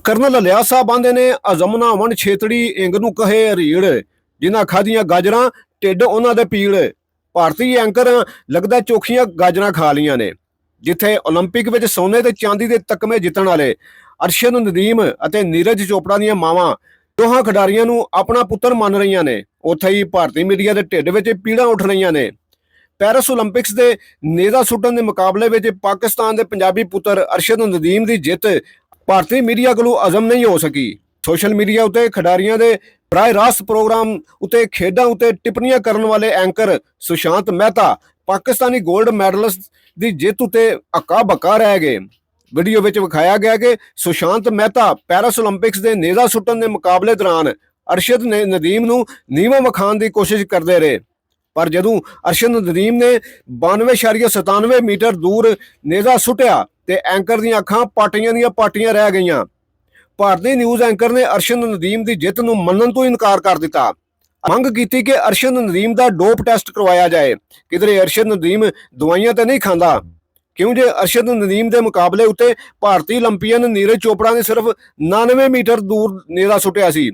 Colonel ਲਿਆ ਸਾਹਿਬ ਆਂਦੇ ਨੇ ਅਜ਼ਮਨਾ ਵਣ ਛੇਤੜੀ ਇੰਗ ਨੂੰ ਕਹੇ ਰੀੜ, ਜਿਨ੍ਹਾਂ ਖਾਧੀਆਂ ਗਾਜਰਾਂ ਢਿੱਡ ਉਹਨਾਂ ਦੇ ਪੀੜ। ਭਾਰਤੀ ਐਂਕਰ ਲੱਗਦਾ ਚੋਖੀਆਂ ਗਾਜਰਾਂ ਖਾ ਲੀਆਂ ਨੇ। ਜਿੱਥੇ ਓਲੰਪਿਕ ਵਿੱਚ ਸੋਨੇ ਤੇ ਚਾਂਦੀ ਦੇ ਤਕਮੇ ਜਿੱਤਣ ਵਾਲੇ ਅਰਸ਼ਦ ਨਦੀਮ ਅਤੇ ਨੀਰਜ ਚੋਪੜਾ ਦੀਆਂ ਮਾਵਾਂ ਦੋਹਾਂ ਖਿਡਾਰੀਆਂ ਨੂੰ ਆਪਣਾ ਪੁੱਤਰ ਮੰਨ ਰਹੀਆਂ ਨੇ, ਉੱਥੇ ਹੀ ਭਾਰਤੀ ਮੀਡੀਆ ਦੇ ਢਿੱਡ ਵਿੱਚ ਪੀੜਾਂ ਉੱਠ ਰਹੀਆਂ ਨੇ। ਪੈਰਿਸ ਓਲੰਪਿਕਸ ਦੇ ਨੇਜ਼ਾ ਸੁੱਟਣ ਦੇ ਮੁਕਾਬਲੇ ਵਿੱਚ ਪਾਕਿਸਤਾਨ ਦੇ ਪੰਜਾਬੀ ਪੁੱਤਰ ਅਰਸ਼ਦ ਨਦੀਮ ਦੀ ਜਿੱਤ ਭਾਰਤੀ ਮੀਡੀਆ ਕੋਲੋਂ ਅਜ਼ਮ ਨਹੀਂ ਹੋ ਸਕੀ। ਸੋਸ਼ਲ ਮੀਡੀਆ ਉੱਤੇ ਖਿਡਾਰੀਆਂ ਦੇ ਬਰਾਹ ਰਾਸਤ ਪ੍ਰੋਗਰਾਮ ਉੱਤੇ ਖੇਡਾਂ ਉੱਤੇ ਟਿੱਪਣੀਆਂ ਕਰਨ ਵਾਲੇ ਐਂਕਰ ਸੁਸ਼ਾਂਤ ਮਹਿਤਾ ਪਾਕਿਸਤਾਨੀ 골ਡ ਮੈਡਲਿਸਟ ਦੀ ਜਿੱਤ ਉੱਤੇ ਹੱਕਾ ਬੱਕਾ ਰਹਿ ਗਏ। ਵੀਡੀਓ ਵਿੱਚ ਵਿਖਾਇਆ ਗਿਆ ਕਿ ਸੁਸ਼ਾਂਤ ਮਹਿਤਾ ਪੈਰਿਸ ਓਲੰਪਿਕਸ ਦੇ ਨੇਜ਼ਾ ਸੁੱਟਣ ਦੇ ਮੁਕਾਬਲੇ ਦੌਰਾਨ ਅਰਸ਼ਦ ਨਦੀਮ ਨੂੰ ਨੀਵਾਂ ਵਿਖਾਉਣ ਦੀ ਕੋਸ਼ਿਸ਼ ਕਰਦੇ ਰਹੇ, ਪਰ ਜਦੋਂ ਅਰਸ਼ਦ ਨਦੀਮ ਨੇ 92.97 ਮੀਟਰ ਦੂਰ ਨੇਜ਼ਾ ਸੁੱਟਿਆ ਤੇ ਐਂਕਰ ਦੀਆਂ ਅੱਖਾਂ ਪਾਟੀਆਂ ਦੀਆਂ ਪਾਟੀਆਂ ਰਹਿ ਗਈਆਂ। ਭਾਰਤੀ ਨਿਊਜ਼ ਐਂਕਰ ਨੇ ਅਰਸ਼ਦ ਨਦੀਮ ਦੀ ਜਿੱਤ ਨੂੰ ਮੰਨਣ ਤੋਂ ਇਨਕਾਰ ਕਰ ਦਿੱਤਾ। ਮੰਗ ਕੀਤੀ ਕਿ ਅਰਸ਼ਦ ਨਦੀਮ ਦਾ ਡੋਪ ਟੈਸਟ ਕਰਵਾਇਆ ਜਾਏ। ਕਿਧਰੇ ਅਰਸ਼ਦ ਨਦੀਮ ਦਵਾਈਆਂ ਤੇ ਨਹੀਂ ਖਾਂਦਾ, ਕਿਉਂ ਜੇ ਅਰਸ਼ਦ ਨਦੀਮ ਦੇ ਮੁਕਾਬਲੇ ਉੱਤੇ ਭਾਰਤੀ ਓਲੰਪੀਅਨ ਨੀਰਜ ਚੋਪੜਾ ਨੇ ਸਿਰਫ 99 ਮੀਟਰ ਦੂਰ ਨੇਜ਼ਾ ਸੁੱਟਿਆ ਸੀ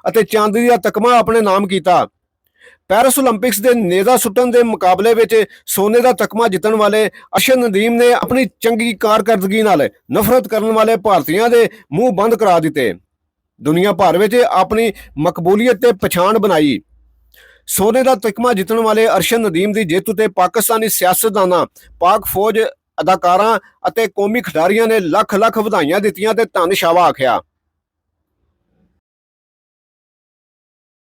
ਅਤੇ ਚਾਂਦੀ ਦਾ ਤਕਮਾ ਆਪਣੇ ਨਾਮ ਕੀਤਾ। ਪੈਰਿਸ ਓਲੰਪਿਕਸ ਦੇ ਨੇਜ਼ਾ ਸੁੱਟਣ ਦੇ ਮੁਕਾਬਲੇ ਵਿੱਚ ਸੋਨੇ ਦਾ ਤਕਮਾ ਜਿੱਤਣ ਵਾਲੇ ਅਰਸ਼ਦ ਨਦੀਮ ਨੇ ਆਪਣੀ ਚੰਗੀ ਕਾਰਕਰਦਗੀ ਨਾਲ ਨਫ਼ਰਤ ਕਰਨ ਵਾਲੇ ਭਾਰਤੀਆਂ ਦੇ ਮੂੰਹ ਬੰਦ ਕਰਾ ਦਿੱਤੇ। ਦੁਨੀਆ ਭਰ ਵਿੱਚ ਆਪਣੀ ਮਕਬੂਲੀਅਤ ਤੇ ਪਛਾਣ ਬਣਾਈ। ਸੋਨੇ ਦਾ ਤਕਮਾ ਜਿੱਤਣ ਵਾਲੇ ਅਰਸ਼ਦ ਨਦੀਮ ਦੀ ਜਿੱਤ ਉਤੇ ਪਾਕਿਸਤਾਨੀ ਸਿਆਸਤਦਾਨਾਂ, ਪਾਕ ਫੌਜ, ਅਦਾਕਾਰਾਂ ਅਤੇ ਕੌਮੀ ਖਿਡਾਰੀਆਂ ਨੇ ਲੱਖ ਲੱਖ ਵਧਾਈਆਂ ਦਿੱਤੀਆਂ ਤੇ ਧੰਨ ਸ਼ਾਵਾ ਆਖਿਆ।